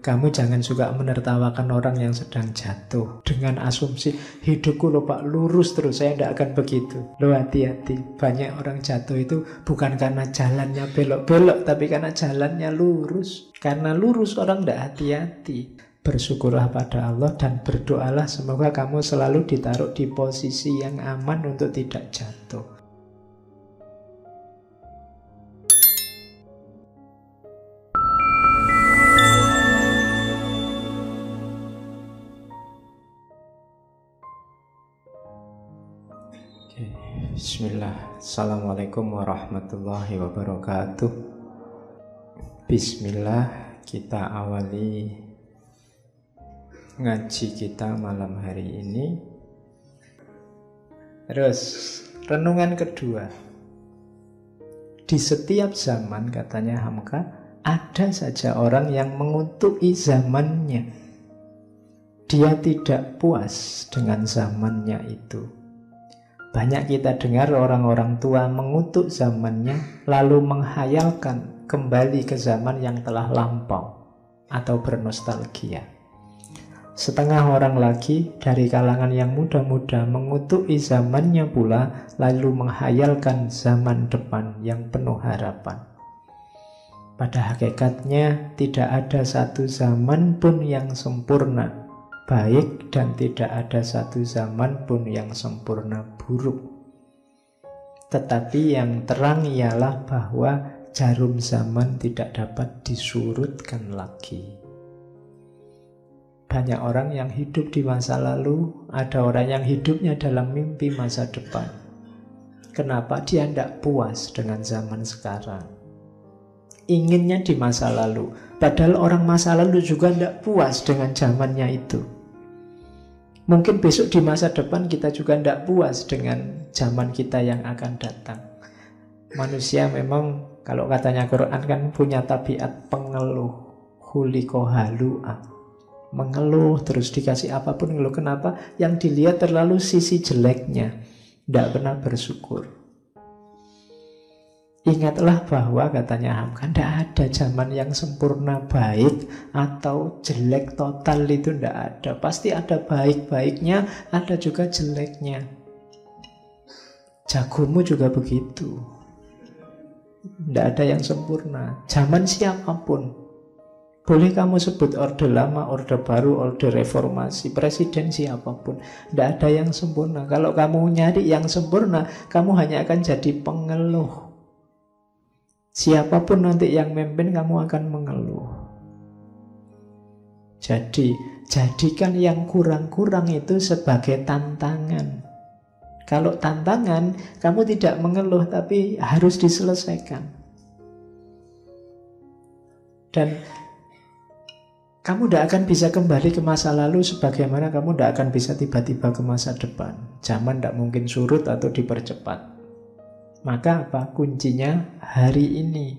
Kamu jangan suka menertawakan orang yang sedang jatuh dengan asumsi hidupku loh Pak lurus terus, saya tidak akan begitu. Loh hati-hati, banyak orang jatuh itu bukan karena jalannya belok-belok, tapi karena jalannya lurus. Karena lurus orang tidak hati-hati. Bersyukurlah pada Allah dan berdoalah semoga kamu selalu ditaruh di posisi yang aman untuk tidak jatuh. Bismillah. Assalamualaikum warahmatullahi wabarakatuh. Bismillah, kita awali ngaji kita malam hari ini. Terus, renungan kedua. Di setiap zaman, katanya Hamka, ada saja orang yang mengutuki zamannya. Dia tidak puas dengan zamannya itu. Banyak kita dengar orang-orang tua mengutuk zamannya, lalu menghayalkan kembali ke zaman yang telah lampau atau bernostalgia. Setengah orang lagi dari kalangan yang muda-muda mengutuki zamannya pula, lalu menghayalkan zaman depan yang penuh harapan. Pada hakikatnya tidak ada satu zaman pun yang sempurna baik dan tidak ada satu zaman pun yang sempurna buruk. Tetapi yang terang ialah bahwa jarum zaman tidak dapat disurutkan lagi. Banyak orang yang hidup di masa lalu, ada orang yang hidupnya dalam mimpi masa depan. Kenapa dia tidak puas dengan zaman sekarang? Inginnya di masa lalu, padahal orang masa lalu juga tidak puas dengan zamannya itu. Mungkin besok di masa depan kita juga tidak puas dengan zaman kita yang akan datang. Manusia memang, kalau katanya Quran kan punya tabiat pengeluh, khuliqa halu'a. Mengeluh terus dikasih apapun ngeluh. Kenapa? Yang dilihat terlalu sisi jeleknya, tidak pernah bersyukur. Ingatlah bahwa katanya Hamka, tidak ada zaman yang sempurna baik atau jelek total, itu tidak ada. Pasti ada baik-baiknya, ada juga jeleknya. Jagomu juga begitu. Tidak ada yang sempurna. Zaman siapapun. Boleh kamu sebut orde lama, orde baru, orde reformasi, presiden siapapun. Tidak ada yang sempurna. Kalau kamu nyari yang sempurna, kamu hanya akan jadi pengeluh. Siapapun nanti yang memimpin, kamu akan mengeluh. Jadi, jadikan yang kurang-kurang itu sebagai tantangan. Kalau tantangan, kamu tidak mengeluh, tapi harus diselesaikan. Dan kamu tidak akan bisa kembali ke masa lalu, sebagaimana kamu tidak akan bisa tiba-tiba ke masa depan. Zaman tidak mungkin surut atau dipercepat. Maka apa? Kuncinya hari ini.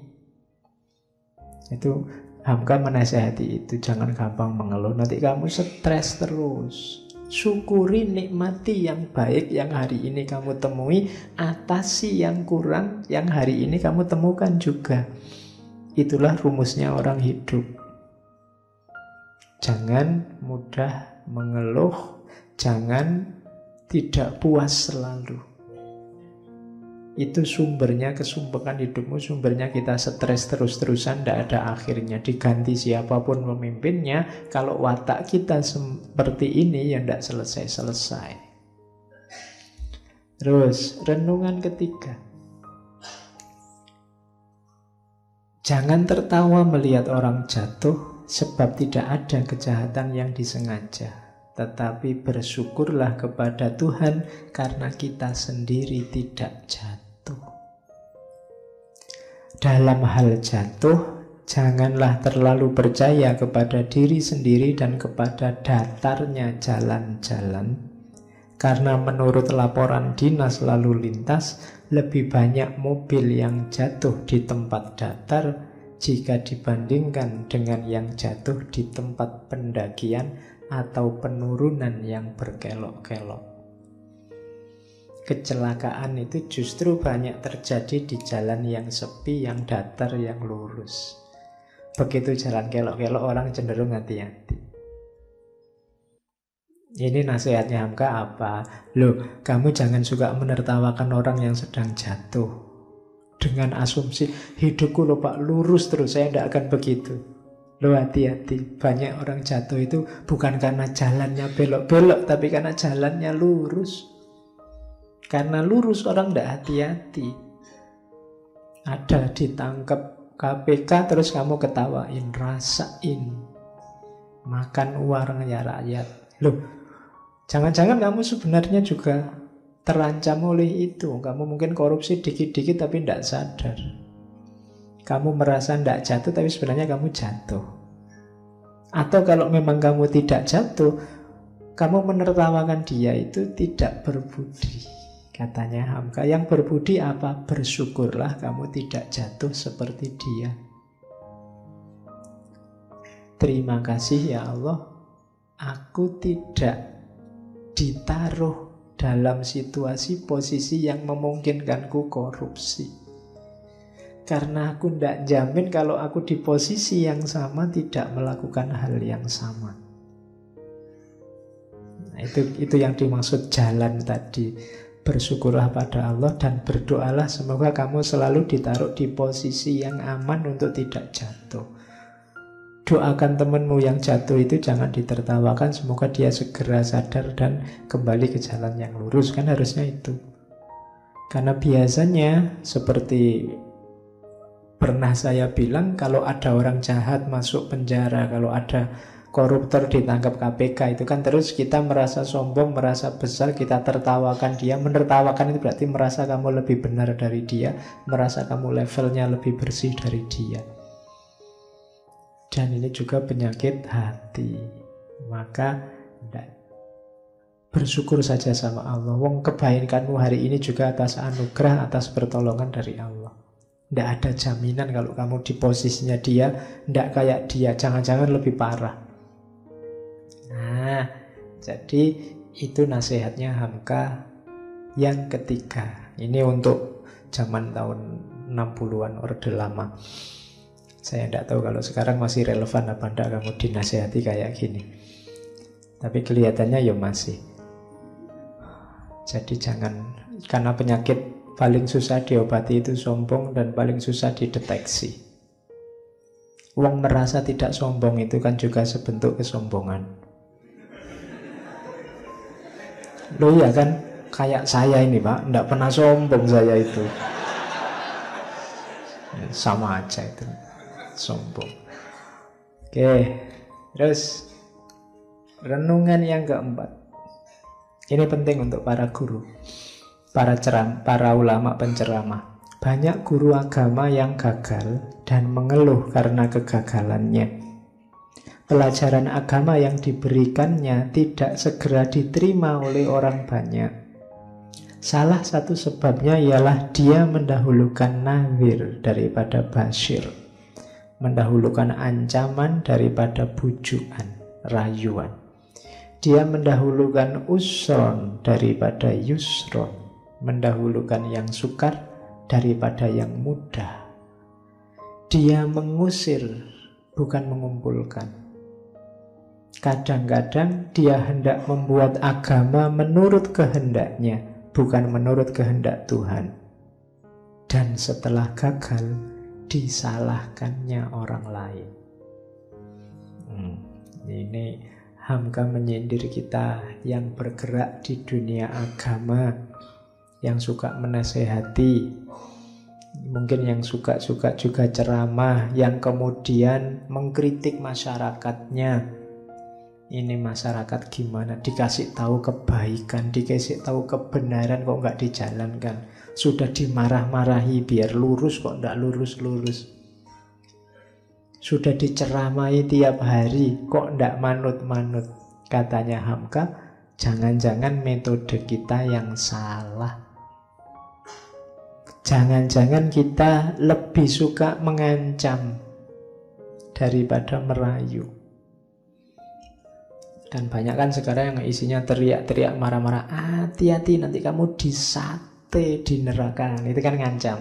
Itu Hamka menasihati itu. Jangan gampang mengeluh, nanti kamu stres terus. Syukuri, nikmati yang baik yang hari ini kamu temui. Atasi yang kurang yang hari ini kamu temukan juga. Itulah rumusnya orang hidup. Jangan mudah mengeluh, jangan tidak puas selalu. Itu sumbernya kesumpekan hidupmu, sumbernya kita stres terus-terusan, tidak ada akhirnya. Diganti siapapun pemimpinnya, kalau watak kita seperti ini, ya tidak selesai-selesai. Terus, renungan ketiga. Jangan tertawa melihat orang jatuh, sebab tidak ada kejahatan yang disengaja. Tetapi bersyukurlah kepada Tuhan karena kita sendiri tidak jatuh. Dalam hal jatuh, janganlah terlalu percaya kepada diri sendiri dan kepada datarnya jalan-jalan. Karena menurut laporan dinas lalu lintas, lebih banyak mobil yang jatuh di tempat datar jika dibandingkan dengan yang jatuh di tempat pendakian atau penurunan yang berkelok-kelok. Kecelakaan itu justru banyak terjadi di jalan yang sepi, yang datar, yang lurus. Begitu jalan kelok-kelok orang cenderung hati-hati. Ini nasihatnya Hamka apa? Loh, kamu jangan suka menertawakan orang yang sedang jatuh dengan asumsi hidupku loh Pak lurus terus, saya tidak akan begitu. Loh hati-hati, banyak orang jatuh itu bukan karena jalannya belok-belok, tapi karena jalannya lurus. Karena lurus orang tidak hati-hati. Ada ditangkap KPK terus kamu ketawain, rasain makan uangnya rakyat. Loh, jangan-jangan kamu sebenarnya juga terancam oleh itu. Kamu mungkin korupsi dikit-dikit tapi tidak sadar. Kamu merasa tidak jatuh tapi sebenarnya kamu jatuh. Atau kalau memang kamu tidak jatuh, kamu menertawakan dia itu tidak berbudi. Katanya Hamka, yang berbudi apa? Bersyukurlah kamu tidak jatuh seperti dia. Terima kasih ya Allah, aku tidak ditaruh dalam situasi posisi yang memungkinkanku korupsi. Karena aku tidak jamin kalau aku di posisi yang sama tidak melakukan hal yang sama. Nah, itu yang dimaksud jalan tadi. Bersyukurlah pada Allah dan berdoalah semoga kamu selalu ditaruh di posisi yang aman untuk tidak jatuh. Doakan temanmu yang jatuh itu jangan ditertawakan, semoga dia segera sadar dan kembali ke jalan yang lurus. Kan harusnya itu. Karena biasanya seperti pernah saya bilang, kalau ada orang jahat masuk penjara, kalau ada koruptor ditangkap KPK, itu kan terus kita merasa sombong, merasa besar, kita tertawakan dia. Menertawakan itu berarti merasa kamu lebih benar dari dia, merasa kamu levelnya lebih bersih dari dia. Dan ini juga penyakit hati. Maka bersyukur saja sama Allah. Wong kebaikanmu hari ini juga atas anugerah, atas pertolongan dari Allah. Tidak ada jaminan kalau kamu di posisinya dia, tidak kayak dia, jangan-jangan lebih parah. Nah, jadi itu nasihatnya Hamka yang ketiga. Ini untuk zaman tahun 60-an, Orde Lama. Saya tidak tahu kalau sekarang masih relevan apa tidak kamu dinasihati kayak gini. Tapi kelihatannya ya masih. Jadi jangan, karena penyakit paling susah diobati itu sombong dan paling susah dideteksi. Wong merasa tidak sombong itu kan juga sebentuk kesombongan. Loh iya kan, kayak saya ini Pak, tidak pernah sombong saya itu. Sama aja itu, sombong. Oke, terus renungan yang keempat. Ini penting untuk para guru, para ulama penceramah. Banyak guru agama yang gagal dan mengeluh karena kegagalannya. Pelajaran agama yang diberikannya tidak segera diterima oleh orang banyak. Salah satu sebabnya ialah dia mendahulukan nadhir daripada basyir, mendahulukan ancaman daripada bujukan, rayuan. Dia mendahulukan usron daripada yusron, mendahulukan yang sukar daripada yang mudah. Dia mengusir, bukan mengumpulkan. Kadang-kadang dia hendak membuat agama menurut kehendaknya, bukan menurut kehendak Tuhan. Dan setelah gagal, disalahkannya orang lain. Ini Hamka menyindir kita yang bergerak di dunia agama, yang suka menasehati, mungkin yang suka-suka juga ceramah, yang kemudian mengkritik masyarakatnya. Ini masyarakat gimana? Dikasih tahu kebaikan, dikasih tahu kebenaran kok nggak dijalankan. Sudah dimarah-marahi biar lurus kok nggak lurus-lurus. Sudah diceramai tiap hari kok nggak manut-manut. Katanya Hamka, jangan-jangan metode kita yang salah. Jangan-jangan kita lebih suka mengancam daripada merayu. Dan banyak kan sekarang yang isinya teriak-teriak, marah-marah. Hati-hati nanti kamu disate di neraka. Itu kan ngancam.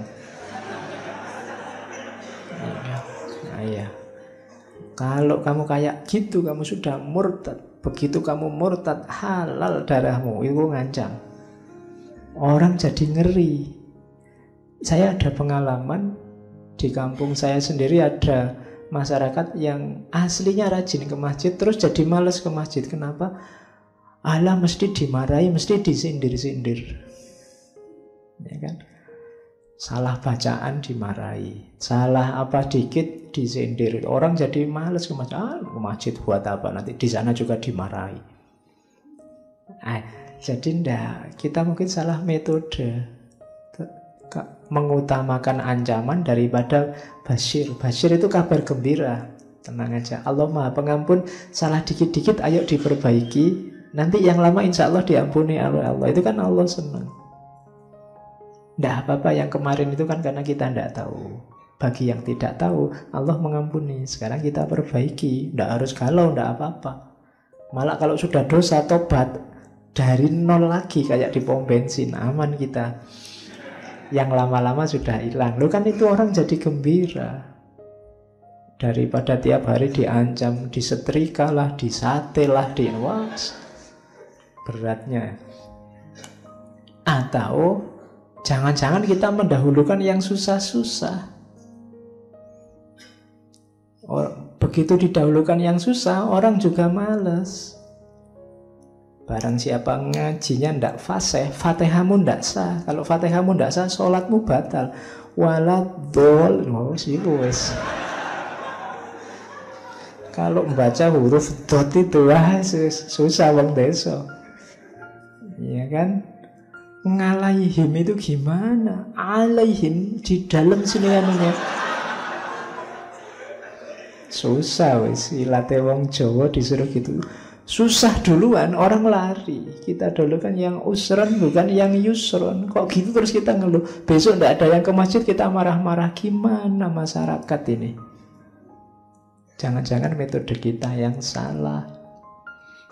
Nah, iya. Kalau kamu kayak gitu, kamu sudah murtad. Begitu kamu murtad, halal darahmu. Itu ngancam. Orang jadi ngeri. Saya ada pengalaman, di kampung saya sendiri ada masyarakat yang aslinya rajin ke masjid, terus jadi males ke masjid. Kenapa? Alah, mesti dimarahi, mesti disindir-sindir. Ya kan? Salah bacaan dimarahi, salah apa dikit disindir. Orang jadi males ke masjid. Ke masjid buat apa, nanti di sana juga dimarahi. Jadi ndak, kita mungkin salah metode, mengutamakan ancaman daripada basyir. Basyir itu kabar gembira. Tenang aja, Allah Maha Pengampun. Salah dikit-dikit ayo diperbaiki, nanti yang lama insya Allah diampuni oleh Allah. Itu kan Allah senang. Tidak apa-apa yang kemarin itu kan karena kita tidak tahu. Bagi yang tidak tahu, Allah mengampuni. Sekarang kita perbaiki. Tidak harus galau, tidak apa-apa. Malah kalau sudah dosa, tobat dari nol lagi, kayak di pom bensin. Aman kita. Yang lama-lama sudah hilang. Loh kan itu orang jadi gembira. Daripada tiap hari diancam, disetrika lah, disate lah, beratnya. Atau jangan-jangan kita mendahulukan yang susah-susah. Begitu didahulukan yang susah, orang juga malas. Barang siapa ngajinya ndak fasih, Fatihahmu ndak sah. Kalau Fatihahmu ndak sah, sholatmu batal. Waladhdallin. Wes. Kalau membaca huruf dot itu susah bang deso. Iya kan? Ngalaihim itu gimana? Alaihim di dalam sini namanya. Susah wes. Ilate wong Jawa disuruh gitu. Susah duluan, orang lari. Kita dulu kan yang usron, bukan yang yusron. Kok gitu terus kita ngeluh. Besok ndak ada yang ke masjid, kita marah-marah. Gimana masyarakat ini? Jangan-jangan metode kita yang salah.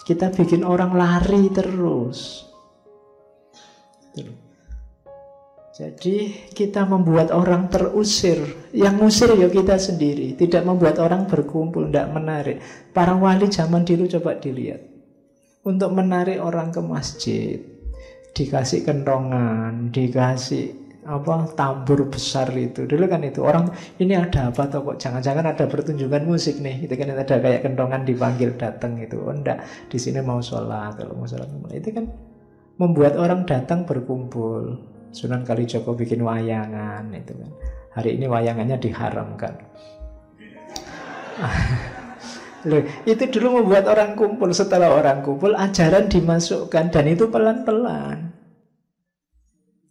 Kita bikin orang lari terus. Jadi kita membuat orang terusir. Yang ngusir ya kita sendiri. Tidak membuat orang berkumpul, tidak menarik. Para wali zaman dulu coba dilihat. Untuk menarik orang ke masjid, dikasih kentongan, dikasih tambur besar itu. Dulu kan itu orang, ini ada apa toh, kok jangan-jangan ada pertunjukan musik nih. Itu kan ada kayak kentongan dipanggil datang itu. Oh enggak, di sini mau sholat. Kalau mau sholat itu kan membuat orang datang berkumpul. Sunan Kalijogo bikin wayangan itu kan. Hari ini wayangannya diharamkan. Loh, itu dulu membuat orang kumpul. Setelah orang kumpul, ajaran dimasukkan. Dan itu pelan-pelan.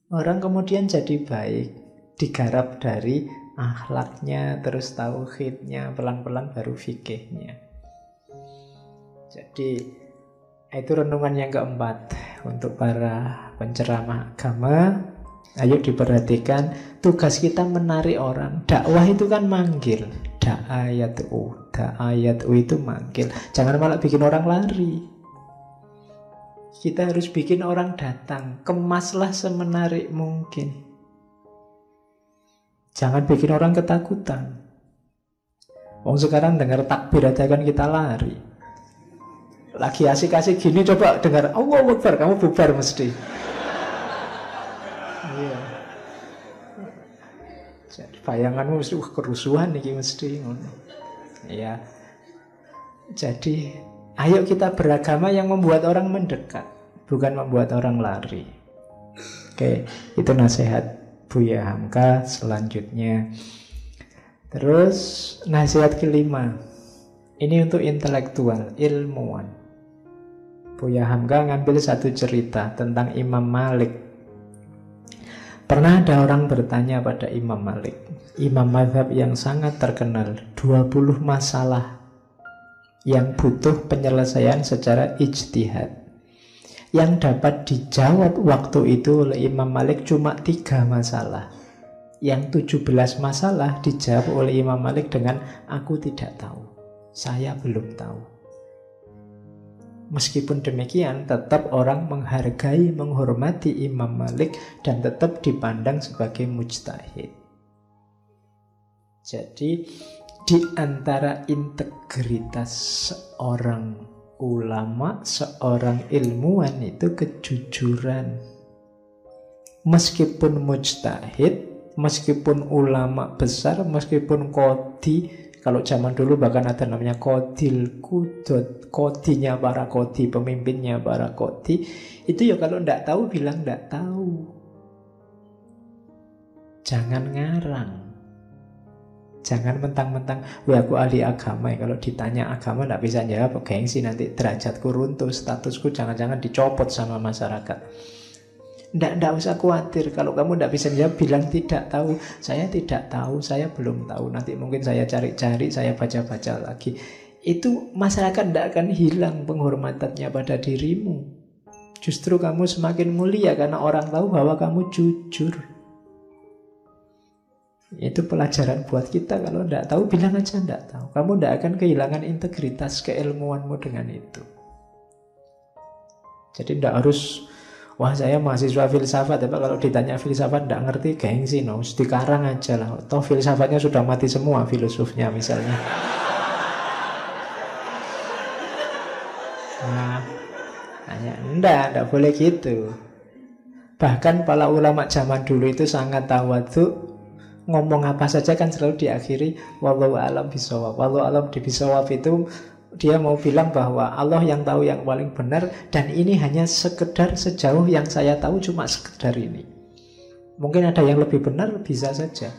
Orang kemudian jadi baik. Digarap dari akhlaknya, terus tauhidnya, pelan-pelan baru fikihnya. Jadi itu renungan yang keempat untuk para penceramah agama. Ayo diperhatikan, tugas kita menarik orang. Dakwah itu kan manggil. Da'ayatu itu manggil. Jangan malah bikin orang lari. Kita harus bikin orang datang. Kemaslah semenarik mungkin. Jangan bikin orang ketakutan. Sekarang dengar takbir aja kan kita lari. Lagi asik-asik gini, coba dengar Allahu Akbar, kamu bubar mesti. Iya. Jadi bayanganmu mesti kerusuhan nih mesti. Iya. Jadi ayo kita beragama yang membuat orang mendekat, bukan membuat orang lari. Oke, itu nasihat Buya Hamka. Selanjutnya, terus nasihat kelima. Ini untuk intelektual, ilmuwan. Buya Hamka ngambil satu cerita tentang Imam Malik. Pernah ada orang bertanya pada Imam Malik, imam mazhab yang sangat terkenal, 20 masalah yang butuh penyelesaian secara ijtihad. Yang dapat dijawab waktu itu oleh Imam Malik cuma 3 masalah. Yang 17 masalah dijawab oleh Imam Malik dengan aku tidak tahu, saya belum tahu. Meskipun demikian, tetap orang menghargai, menghormati Imam Malik dan tetap dipandang sebagai mujtahid. Jadi di antara integritas seorang ulama, seorang ilmuwan itu kejujuran. Meskipun mujtahid, meskipun ulama besar, meskipun qadhi, kalau zaman dulu bahkan ada namanya qadhil qudot, qadhinya para qadhi, pemimpinnya para qadhi, itu ya kalau tidak tahu bilang tidak tahu. Jangan ngarang. Jangan mentang-mentang, wah aku ahli agama ya. Kalau ditanya agama tidak bisa jawab, gengsi nanti derajatku runtuh, statusku jangan-jangan dicopot sama masyarakat. Tidak usah khawatir. Kalau kamu tidak bisa jawab, bilang tidak tahu. Saya tidak tahu, saya belum tahu. Nanti mungkin saya cari-cari, saya baca-baca lagi. Itu masyarakat tidak akan hilang penghormatannya pada dirimu. Justru kamu semakin mulia karena orang tahu bahwa kamu jujur. Itu pelajaran buat kita. Kalau tidak tahu, bilang aja tidak tahu. Kamu tidak akan kehilangan integritas keilmuanmu dengan itu. Jadi tidak harus, wah saya mahasiswa filsafat, tapi kalau ditanya filsafat tidak ngerti, gengsi, no, dikarang aja lah. Toh filsafatnya sudah mati semua, filosofnya misalnya. Nah, hanya tidak boleh gitu. Bahkan para ulama zaman dulu itu sangat tawadhu. Ngomong apa saja kan selalu diakhiri wallahu a'lam bishawab. Wallahu a'lam bishawab itu dia mau bilang bahwa Allah yang tahu yang paling benar, dan ini hanya sekedar sejauh yang saya tahu, cuma sekedar ini. Mungkin ada yang lebih benar, bisa saja.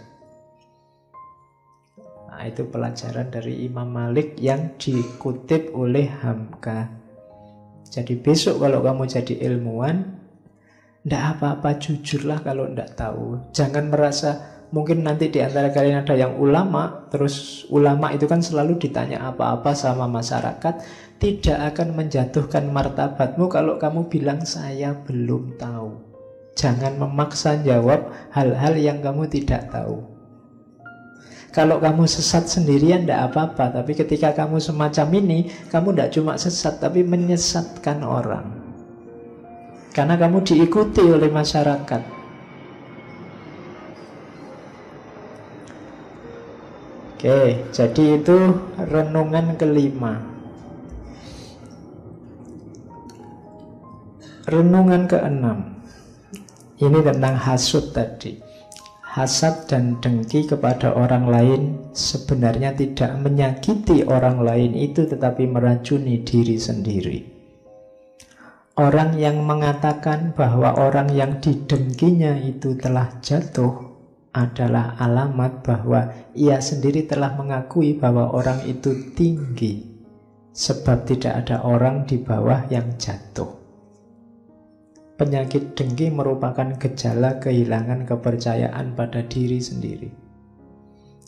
Nah, itu pelajaran dari Imam Malik yang dikutip oleh Hamka. Jadi besok kalau kamu jadi ilmuwan, tidak apa-apa, jujurlah kalau tidak tahu. Jangan merasa mungkin nanti di antara kalian ada yang ulama, terus ulama itu kan selalu ditanya apa-apa sama masyarakat, tidak akan menjatuhkan martabatmu kalau kamu bilang saya belum tahu. Jangan memaksa jawab hal-hal yang kamu tidak tahu. Kalau kamu sesat sendirian tidak apa-apa, tapi ketika kamu semacam ini, kamu tidak cuma sesat tapi menyesatkan orang. Karena kamu diikuti oleh masyarakat. Oke, jadi itu renungan kelima. Renungan keenam, ini tentang hasud tadi. Hasad dan dengki kepada orang lain sebenarnya tidak menyakiti orang lain itu, tetapi meracuni diri sendiri. Orang yang mengatakan bahwa orang yang didengkinya itu telah jatuh adalah alamat bahwa ia sendiri telah mengakui bahwa orang itu tinggi, sebab tidak ada orang di bawah yang jatuh. Penyakit dengki merupakan gejala kehilangan kepercayaan pada diri sendiri.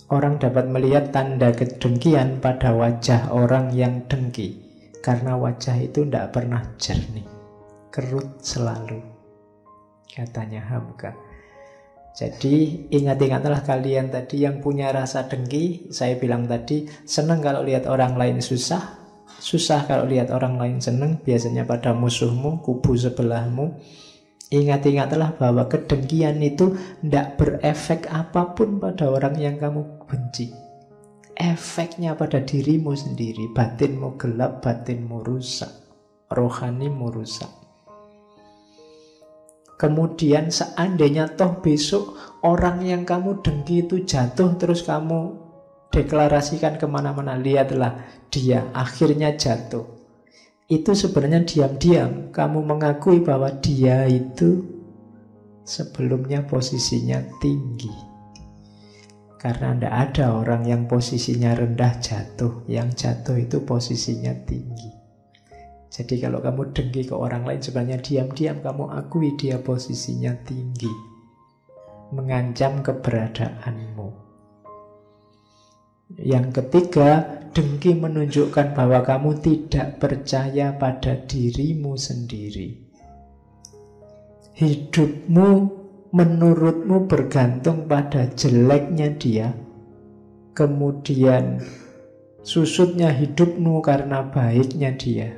Orang dapat melihat tanda kedengkian pada wajah orang yang dengki, karena wajah itu tidak pernah jernih, kerut selalu, katanya Hamka. Jadi ingat-ingatlah kalian tadi yang punya rasa dengki. Saya bilang tadi, senang kalau lihat orang lain susah, susah kalau lihat orang lain senang, biasanya pada musuhmu, kubu sebelahmu. Ingat-ingatlah bahwa kedengkian itu tidak berefek apapun pada orang yang kamu benci. Efeknya pada dirimu sendiri. Batinmu gelap, batinmu rusak, rohanimu rusak. Kemudian seandainya toh besok orang yang kamu dengki itu jatuh, terus kamu deklarasikan kemana-mana, lihatlah dia akhirnya jatuh. Itu sebenarnya diam-diam kamu mengakui bahwa dia itu sebelumnya posisinya tinggi. Karena tidak ada orang yang posisinya rendah jatuh. Yang jatuh itu posisinya tinggi. Jadi kalau kamu dengki ke orang lain, sebenarnya diam-diam kamu akui dia posisinya tinggi, mengancam keberadaanmu. Yang ketiga, dengki menunjukkan bahwa kamu tidak percaya pada dirimu sendiri. Hidupmu menurutmu bergantung pada jeleknya dia, kemudian susutnya hidupmu karena baiknya dia.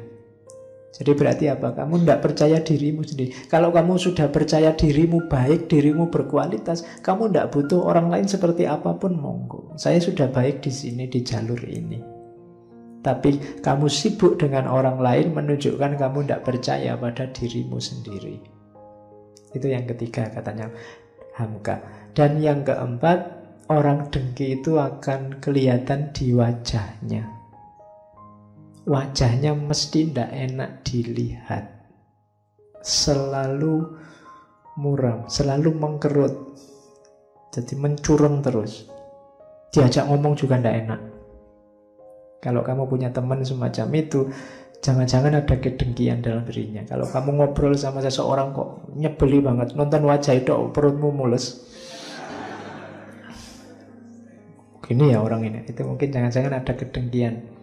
Jadi berarti apa? Kamu tidak percaya dirimu sendiri. Kalau kamu sudah percaya dirimu baik, dirimu berkualitas, kamu tidak butuh orang lain seperti apapun, monggo. Saya sudah baik di sini, di jalur ini. Tapi kamu sibuk dengan orang lain menunjukkan kamu tidak percaya pada dirimu sendiri. Itu yang ketiga katanya Hamka. Dan yang keempat, orang dengki itu akan kelihatan di wajahnya. Wajahnya mesti tidak enak dilihat. Selalu muram, selalu mengkerut. Jadi mencurang terus. Diajak ngomong juga tidak enak. Kalau kamu punya teman semacam itu, jangan-jangan ada kedengkian dalam dirinya. Kalau kamu ngobrol sama seseorang kok nyebeli banget, nonton wajah itu perutmu mules. Gini ya orang ini. Itu mungkin jangan-jangan ada kedengkian.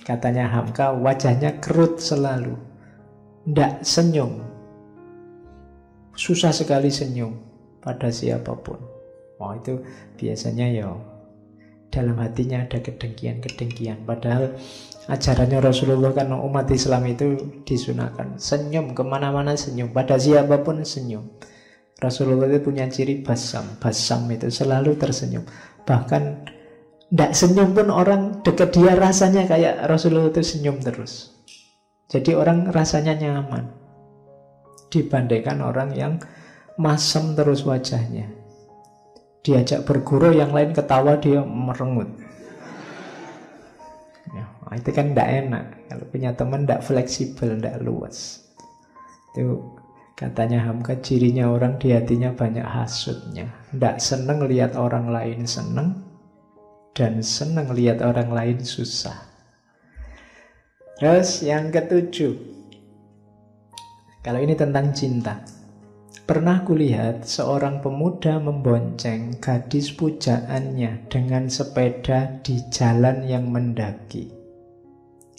Katanya Hamka, wajahnya kerut selalu, tidak senyum, susah sekali senyum pada siapapun. Oh itu biasanya ya dalam hatinya ada kedengkian-kedengkian. Padahal ajarannya Rasulullah kan umat Islam itu disunahkan senyum, kemana-mana senyum, pada siapapun senyum. Rasulullah itu punya ciri basam. Basam itu selalu tersenyum. Bahkan tidak senyum pun orang dekat dia rasanya kayak Rasulullah itu senyum terus. Jadi orang rasanya nyaman dibandingkan orang yang masam terus wajahnya. Diajak berguru yang lain ketawa dia merengut. Ya, itu kan tidak enak. Kalau punya teman tidak fleksibel, tidak luas. Itu katanya Hamka, cirinya orang di hatinya banyak hasutnya. Tidak senang lihat orang lain senang, dan senang lihat orang lain susah. Terus yang ketujuh, kalau ini tentang cinta. Pernah kulihat seorang pemuda membonceng gadis pujaannya dengan sepeda di jalan yang mendaki.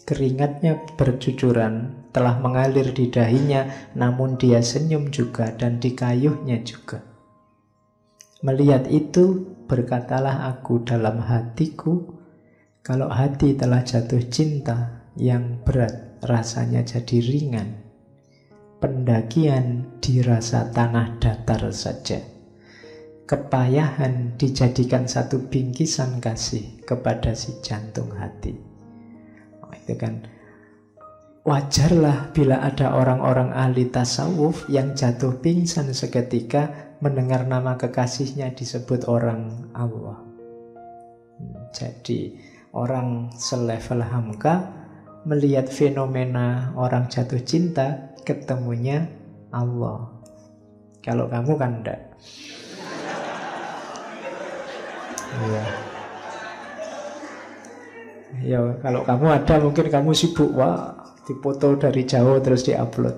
Keringatnya bercucuran telah mengalir di dahinya, namun dia senyum juga dan dikayuhnya juga. Melihat itu, berkatalah aku dalam hatiku, kalau hati telah jatuh cinta, yang berat rasanya jadi ringan. Pendakian dirasa tanah datar saja. Kepayahan dijadikan satu bingkisan kasih kepada si jantung hati. Oh, itu kan wajarlah bila ada orang-orang ahli tasawuf yang jatuh pingsan seketika mendengar nama kekasihnya disebut orang Allah. Jadi orang selevel Hamka melihat fenomena orang jatuh cinta, ketemunya Allah. Kalau kamu kan enggak. Iya. Ya, kalau kamu ada mungkin kamu sibuk, wah, dipoto dari jauh terus diupload.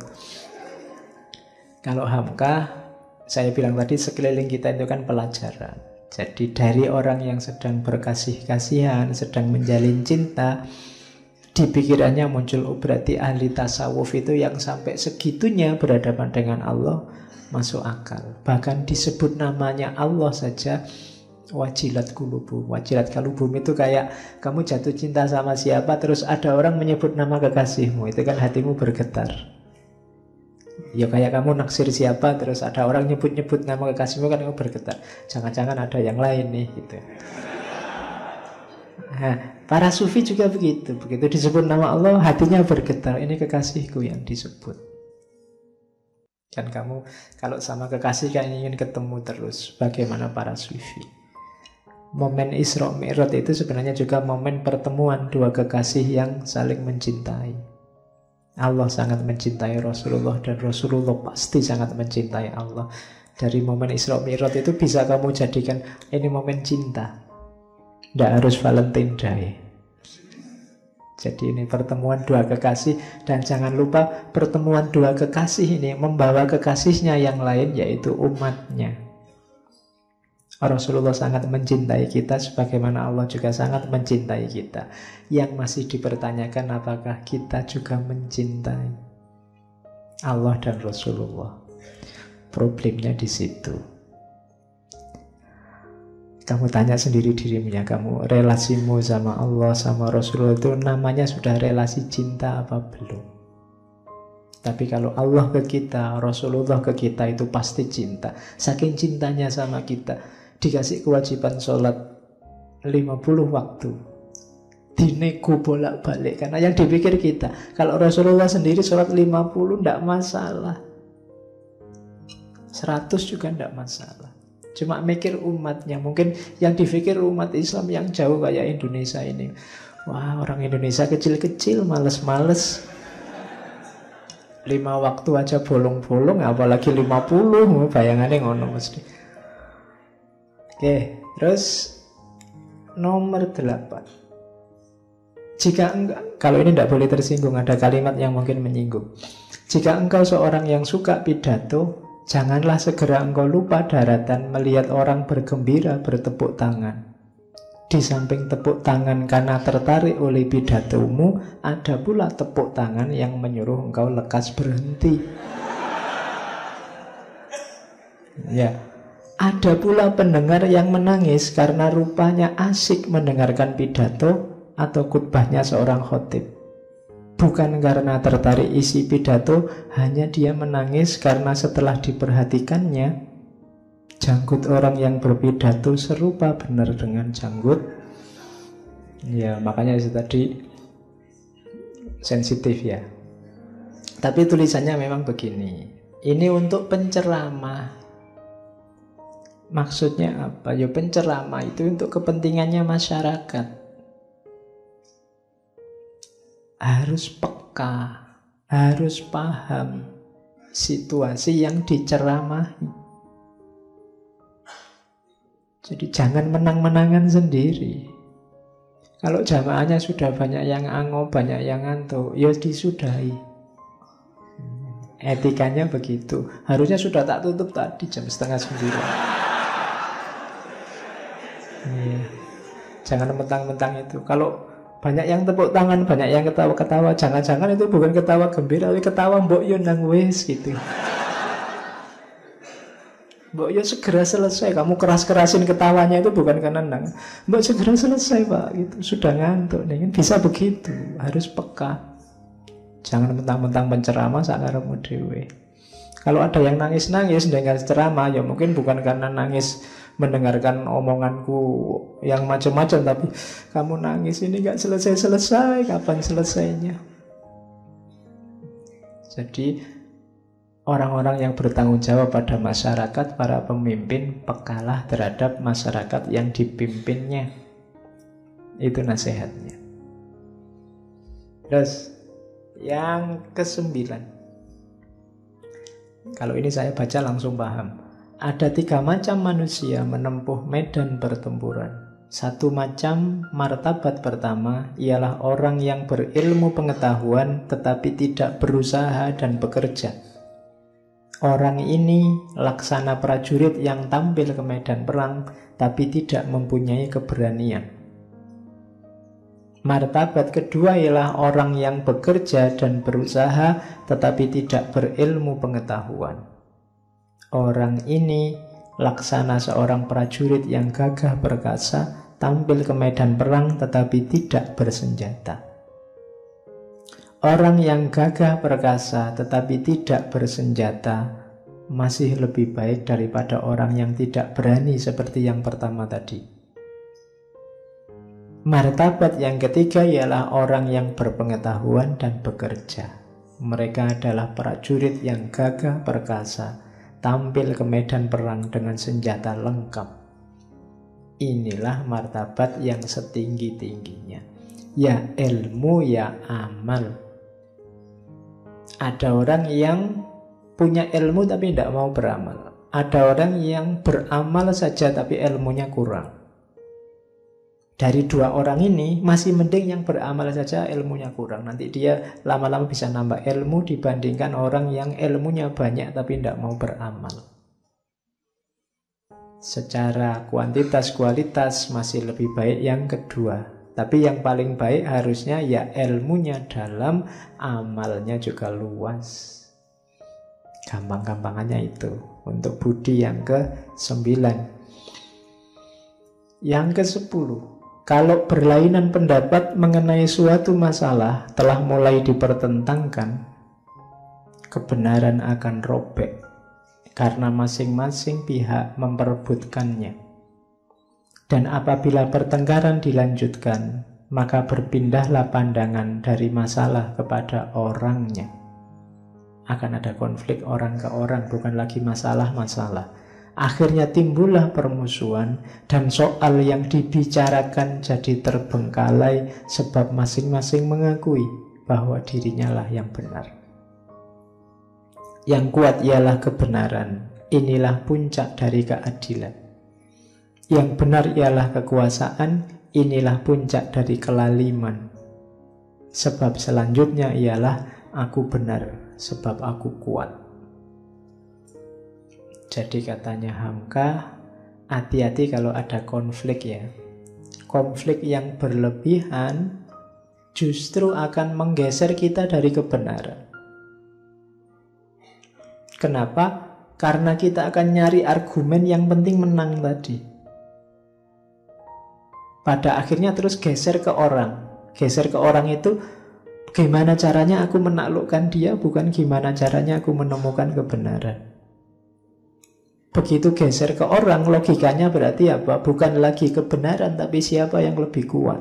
Kalau Hamka, saya bilang tadi sekeliling kita itu kan pelajaran. Jadi dari orang yang sedang berkasih-kasihan, sedang menjalin cinta, di pikirannya muncul, oh berarti ahli tasawuf itu yang sampai segitunya berhadapan dengan Allah masuk akal. Bahkan disebut namanya Allah saja, wajilat kulubu. Wajilat kalubum itu kayak kamu jatuh cinta sama siapa, terus ada orang menyebut nama kekasihmu, itu kan hatimu bergetar. Ya kayak kamu naksir siapa, terus ada orang nyebut-nyebut nama kekasihmu, kan kamu bergetar. Jangan-jangan ada yang lain nih, gitu. Nah, para sufi juga begitu. Begitu disebut nama Allah, hatinya bergetar. Ini kekasihku yang disebut. Dan kamu kalau sama kekasih kan ingin ketemu terus. Bagaimana para sufi? Momen Isra Mi'raj itu sebenarnya juga momen pertemuan dua kekasih yang saling mencintai. Allah sangat mencintai Rasulullah dan Rasulullah pasti sangat mencintai Allah. Dari momen Isra Mi'raj itu bisa kamu jadikan ini momen cinta. Tidak harus Valentine Day. Jadi ini pertemuan dua kekasih. Dan jangan lupa pertemuan dua kekasih ini membawa kekasihnya yang lain, yaitu umatnya. Rasulullah sangat mencintai kita, sebagaimana Allah juga sangat mencintai kita. Yang masih dipertanyakan apakah kita juga mencintai Allah dan Rasulullah. Problemnya di situ. Kamu tanya sendiri dirimu ya, kamu relasimu sama Allah, sama Rasulullah itu namanya sudah relasi cinta apa belum? Tapi kalau Allah ke kita, Rasulullah ke kita, itu pasti cinta. Saking cintanya sama kita, dikasih kewajiban sholat 50 waktu, dinego bolak-balik. Karena yang dipikir kita, kalau Rasulullah sendiri sholat 50 tidak masalah, 100 juga tidak masalah. Cuma mikir umatnya. Mungkin yang dipikir umat Islam yang jauh kayak Indonesia ini, wah, orang Indonesia kecil-kecil, males-males, 5 waktu aja bolong-bolong, apalagi 50, bayangannya ngono mesti. Oke, terus nomor 8. Jika enggak, kalau ini tidak boleh tersinggung, ada kalimat yang mungkin menyinggung. Jika engkau seorang yang suka pidato, janganlah segera engkau lupa daratan melihat orang bergembira bertepuk tangan. Di samping tepuk tangan karena tertarik oleh pidatomu, ada pula tepuk tangan yang menyuruh engkau lekas berhenti. Ya, ada pula pendengar yang menangis karena rupanya asik mendengarkan pidato atau khutbahnya seorang khotib. Bukan karena tertarik isi pidato, hanya dia menangis karena setelah diperhatikannya, janggut orang yang berpidato serupa benar dengan janggut. Ya, makanya itu tadi sensitif ya. Tapi tulisannya memang begini. Ini untuk penceramah. Maksudnya apa? Ya, penceramah itu untuk kepentingannya masyarakat. Harus peka, harus paham situasi yang diceramahi. Jadi jangan menang-menangan sendiri. Kalau jamaahnya sudah banyak yang ango, banyak yang ngantuk, ya disudahi. Etikanya begitu. Harusnya sudah tak tutup tadi jam 8:30. Iya. Jangan mentang-mentang itu. Kalau banyak yang tepuk tangan, banyak yang ketawa-ketawa, jangan-jangan itu bukan ketawa gembira, tapi ketawa mbok yo nang wis gitu. Mbok yo segera selesai, kamu keras-kerasin ketawanya itu bukan karena nang. Mbok segera selesai Pak, gitu. Sudah ngantuk nih, bisa begitu, harus peka. Jangan mentang-mentang penceramah sakarepmu dhewe. Kalau ada yang nangis-nangis dengar ceramah, ya mungkin bukan karena nangis mendengarkan omonganku yang macam-macam, tapi kamu nangis ini gak selesai-selesai, kapan selesainya? Jadi orang-orang yang bertanggung jawab pada masyarakat, para pemimpin, pekalah terhadap masyarakat yang dipimpinnya. Itu nasihatnya. Terus yang ke-9, kalau ini saya baca langsung paham. Ada 3 macam manusia menempuh medan pertempuran. 1 macam martabat pertama ialah orang yang berilmu pengetahuan tetapi tidak berusaha dan bekerja. Orang ini laksana prajurit yang tampil ke medan perang tapi tidak mempunyai keberanian. Martabat kedua ialah orang yang bekerja dan berusaha tetapi tidak berilmu pengetahuan. Orang ini laksana seorang prajurit yang gagah perkasa, tampil ke medan perang tetapi tidak bersenjata. Orang yang gagah perkasa tetapi tidak bersenjata masih lebih baik daripada orang yang tidak berani seperti yang pertama tadi. Martabat yang ketiga ialah orang yang berpengetahuan dan bekerja. Mereka adalah prajurit yang gagah perkasa, tampil ke medan perang dengan senjata lengkap. Inilah martabat yang setinggi-tingginya. Ya ilmu, ya amal. Ada orang yang punya ilmu tapi tidak mau beramal. Ada orang yang beramal saja tapi ilmunya kurang. Dari 2 orang ini masih mending yang beramal saja ilmunya kurang. Nanti dia lama-lama bisa nambah ilmu dibandingkan orang yang ilmunya banyak tapi tidak mau beramal. Secara kuantitas kualitas masih lebih baik yang kedua. Tapi yang paling baik harusnya ya ilmunya dalam, amalnya juga luas. Gampang-gampangannya itu. Untuk budi yang ke-9. Yang ke-10. Kalau berlainan pendapat mengenai suatu masalah telah mulai dipertentangkan, kebenaran akan robek karena masing-masing pihak memperebutkannya. Dan apabila pertengkaran dilanjutkan, maka berpindahlah pandangan dari masalah kepada orangnya. Akan ada konflik orang ke orang, bukan lagi masalah-masalah. Akhirnya timbullah permusuhan, dan soal yang dibicarakan jadi terbengkalai sebab masing-masing mengakui bahwa dirinya lah yang benar. Yang kuat ialah kebenaran. Inilah puncak dari keadilan. Yang benar ialah kekuasaan. Inilah puncak dari kelaliman. Sebab selanjutnya ialah aku benar, sebab aku kuat. Jadi katanya Hamka, hati-hati kalau ada konflik ya. Konflik yang berlebihan justru akan menggeser kita dari kebenaran. Kenapa? Karena kita akan nyari argumen yang penting menang tadi. Pada akhirnya terus geser ke orang. Geser ke orang itu gimana caranya aku menaklukkan dia, bukan gimana caranya aku menemukan kebenaran. Begitu geser ke orang, logikanya berarti apa? Bukan lagi kebenaran, tapi siapa yang lebih kuat.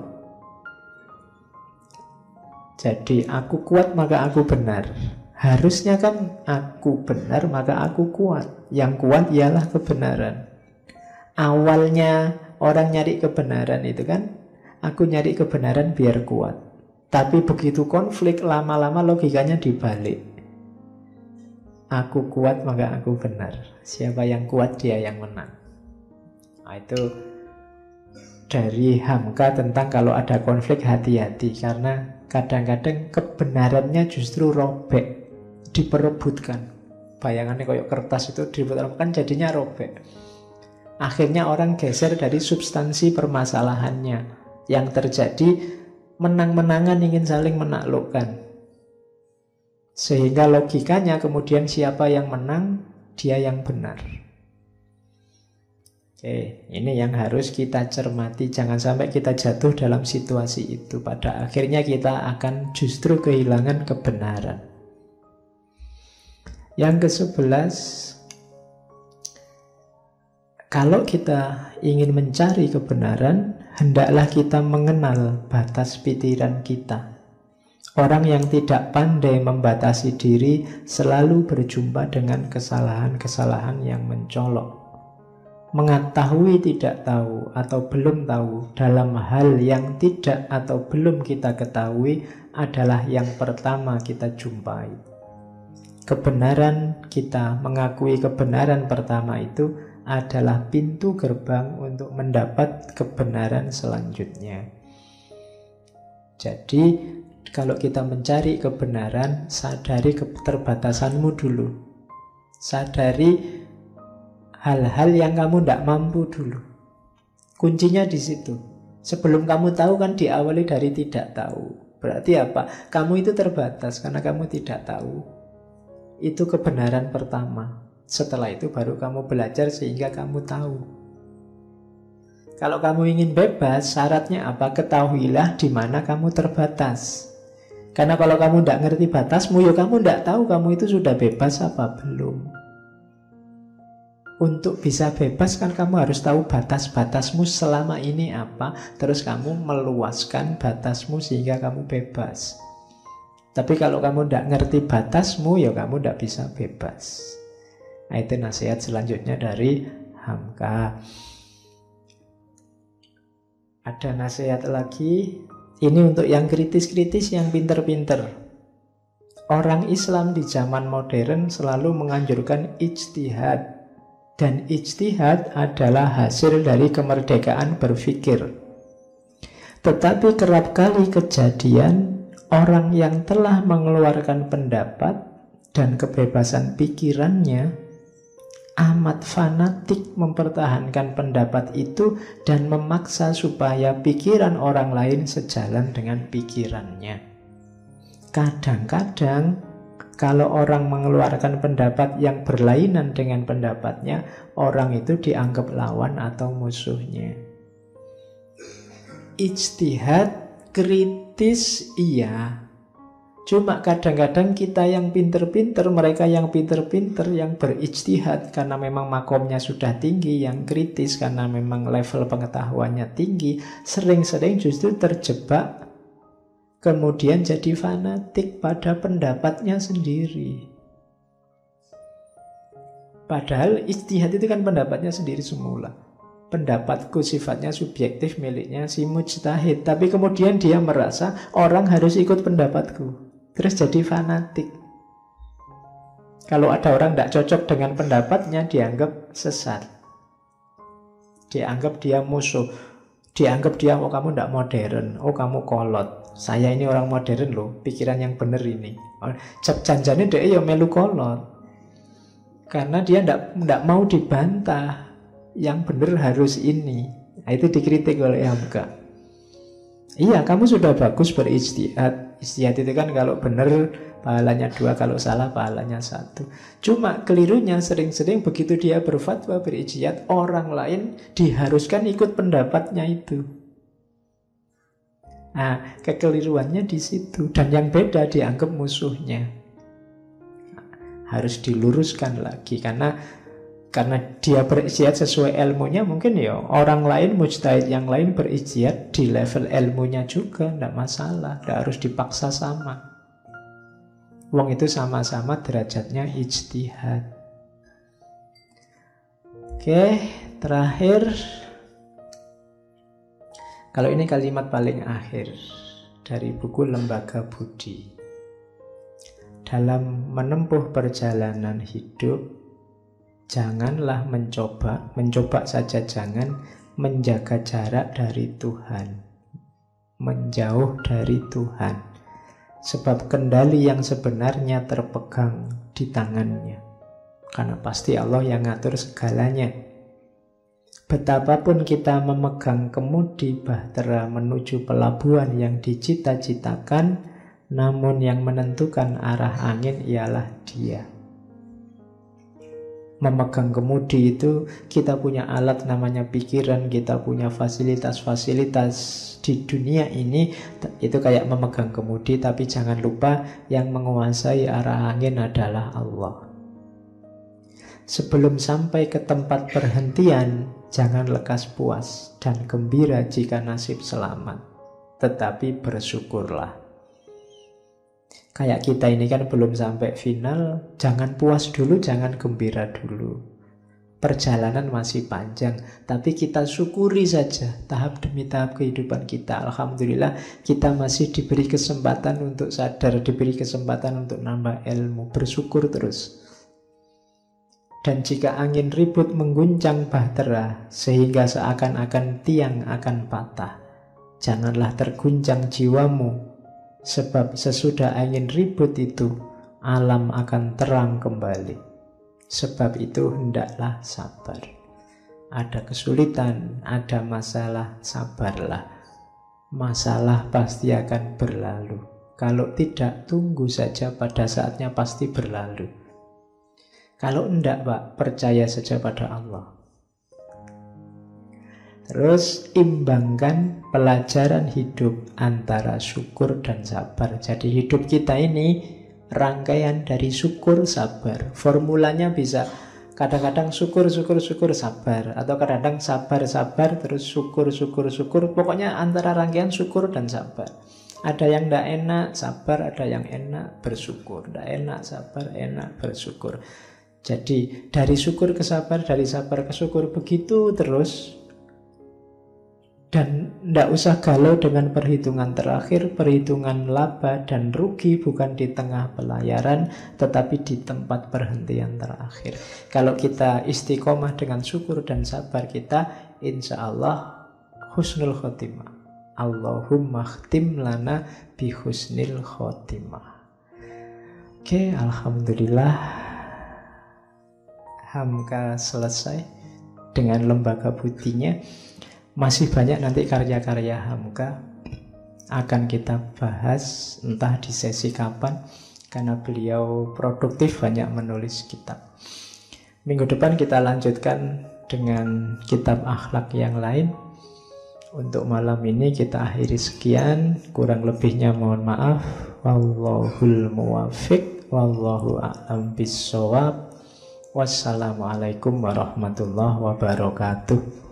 Jadi aku kuat maka aku benar. Harusnya kan aku benar maka aku kuat. Yang kuat ialah kebenaran. Awalnya orang nyari kebenaran itu kan, aku nyari kebenaran biar kuat. Tapi begitu konflik, lama-lama logikanya dibalik. Aku kuat maka aku benar. Siapa yang kuat dia yang menang. Nah, itu dari Hamka tentang kalau ada konflik hati-hati. Karena kadang-kadang kebenarannya justru robek, diperebutkan. Bayangannya kayak kertas itu diperebutkan jadinya robek. Akhirnya orang geser dari substansi permasalahannya. Yang terjadi menang-menangan, ingin saling menaklukkan. Sehingga logikanya kemudian siapa yang menang, dia yang benar. Oke, ini yang harus kita cermati. Jangan sampai kita jatuh dalam situasi itu. Pada akhirnya kita akan justru kehilangan kebenaran. Yang ke-11, kalau kita ingin mencari kebenaran, hendaklah kita mengenal batas pikiran kita. Orang yang tidak pandai membatasi diri selalu berjumpa dengan kesalahan-kesalahan yang mencolok. Mengetahui tidak tahu atau belum tahu dalam hal yang tidak atau belum kita ketahui adalah yang pertama kita jumpai. Kebenaran kita, mengakui kebenaran pertama itu adalah pintu gerbang untuk mendapat kebenaran selanjutnya. Jadi kalau kita mencari kebenaran, sadari keterbatasanmu dulu. Sadari hal-hal yang kamu tidak mampu dulu. Kuncinya di situ. Sebelum kamu tahu kan diawali dari tidak tahu. Berarti apa? Kamu itu terbatas karena kamu tidak tahu. Itu kebenaran pertama. Setelah itu baru kamu belajar sehingga kamu tahu. Kalau kamu ingin bebas, syaratnya apa? Ketahuilah di mana kamu terbatas. Karena kalau kamu tidak ngerti batasmu, ya kamu tidak tahu kamu itu sudah bebas apa belum. Untuk bisa bebas kan kamu harus tahu batas-batasmu selama ini apa. Terus kamu meluaskan batasmu sehingga kamu bebas. Tapi kalau kamu tidak ngerti batasmu, ya kamu tidak bisa bebas. Nah, itu nasihat selanjutnya dari Hamka. Ada nasihat lagi. Ini untuk yang kritis-kritis, yang pinter-pinter. Orang Islam di zaman modern selalu menganjurkan ijtihad. Dan ijtihad adalah hasil dari kemerdekaan berpikir. Tetapi kerap kali kejadian orang yang telah mengeluarkan pendapat dan kebebasan pikirannya amat fanatik mempertahankan pendapat itu dan memaksa supaya pikiran orang lain sejalan dengan pikirannya. Kadang-kadang kalau orang mengeluarkan pendapat yang berlainan dengan pendapatnya, orang itu dianggap lawan atau musuhnya. Ijtihad kritis iya, Cuma kadang-kadang kita yang pinter-pinter, mereka yang pinter-pinter, yang berijtihad karena memang makomnya sudah tinggi, yang kritis karena memang level pengetahuannya tinggi, sering-sering justru terjebak, kemudian jadi fanatik pada pendapatnya sendiri. Padahal ijtihad itu kan pendapatnya sendiri semula. Pendapatku sifatnya subjektif, miliknya si mujtahid. Tapi kemudian dia merasa orang harus ikut pendapatku. Terus jadi fanatik. Kalau ada orang tidak cocok dengan pendapatnya, dianggap sesat. Dianggap dia musuh. Dianggap dia, oh kamu tidak modern, oh kamu kolot. Saya ini orang modern loh, pikiran yang benar ini. Janjane dia ya melu kolot. Karena dia tidak mau dibantah. Yang benar harus ini. Nah, itu dikritik oleh Hamka. Iya, kamu sudah bagus berijtihad. Ijtihad itu kan kalau benar pahalanya 2, kalau salah pahalanya 1. Cuma kelirunya sering-sering begitu dia berfatwa berijtihad, orang lain diharuskan ikut pendapatnya itu. Nah, kekeliruannya di situ. Dan yang beda dianggap musuhnya. Harus diluruskan lagi karena dia berijtihad sesuai ilmunya, mungkin ya orang lain, mujtahid yang lain berijtihad di level ilmunya juga, tidak masalah, tidak harus dipaksa sama. Wong itu sama-sama derajatnya ijtihad. Oke, terakhir, kalau ini kalimat paling akhir dari buku Lembaga Budi. Dalam menempuh perjalanan hidup, janganlah mencoba saja jangan, menjaga jarak dari Tuhan, menjauh dari Tuhan. Sebab kendali yang sebenarnya terpegang di tangannya. Karena pasti Allah yang ngatur segalanya. Betapapun kita memegang kemudi bahtera menuju pelabuhan yang dicita-citakan, namun yang menentukan arah angin ialah Dia. Memegang kemudi itu kita punya alat namanya pikiran, kita punya fasilitas-fasilitas di dunia ini, itu kayak memegang kemudi, tapi jangan lupa yang menguasai arah angin adalah Allah. Sebelum sampai ke tempat perhentian, jangan lekas puas dan gembira jika nasib selamat, tetapi bersyukurlah. Kayak kita ini kan belum sampai final, jangan puas dulu, jangan gembira dulu. Perjalanan masih panjang, tapi kita syukuri saja tahap demi tahap kehidupan kita. Alhamdulillah kita masih diberi kesempatan untuk sadar, diberi kesempatan untuk nambah ilmu, bersyukur terus. Dan jika angin ribut mengguncang bahtera sehingga seakan-akan tiang akan patah, janganlah terguncang jiwamu. Sebab sesudah angin ribut itu, alam akan terang kembali. Sebab itu hendaklah sabar. Ada kesulitan, ada masalah, sabarlah. Masalah pasti akan berlalu. Kalau tidak, tunggu saja, pada saatnya pasti berlalu. Kalau enggak, Pak, percaya saja pada Allah. Terus imbangkan pelajaran hidup antara syukur dan sabar. Jadi hidup kita ini rangkaian dari syukur, sabar. Formulanya bisa kadang-kadang syukur, sabar. Atau kadang-kadang sabar, terus syukur. Pokoknya antara rangkaian syukur dan sabar. Ada yang tidak enak, sabar. Ada yang enak, bersyukur. Tidak enak, sabar, enak, bersyukur. Jadi dari syukur ke sabar, dari sabar ke syukur, begitu terus. Dan tidak usah galau dengan perhitungan terakhir, perhitungan laba dan rugi bukan di tengah pelayaran, tetapi di tempat perhentian terakhir. Kalau kita istiqomah dengan syukur dan sabar kita, insya Allah husnul khotimah. Allahumma khtim lana bi husnil khotimah. Oke, alhamdulillah Hamka selesai dengan lembaga budinya. Masih banyak nanti karya-karya Hamka akan kita bahas, entah di sesi kapan, karena beliau produktif banyak menulis kitab. Minggu depan kita lanjutkan dengan kitab akhlak yang lain. Untuk malam ini kita akhiri sekian, kurang lebihnya mohon maaf. Wallahul muwaffiq, wallahu a'lam bissawab. Wassalamualaikum warahmatullahi wabarakatuh.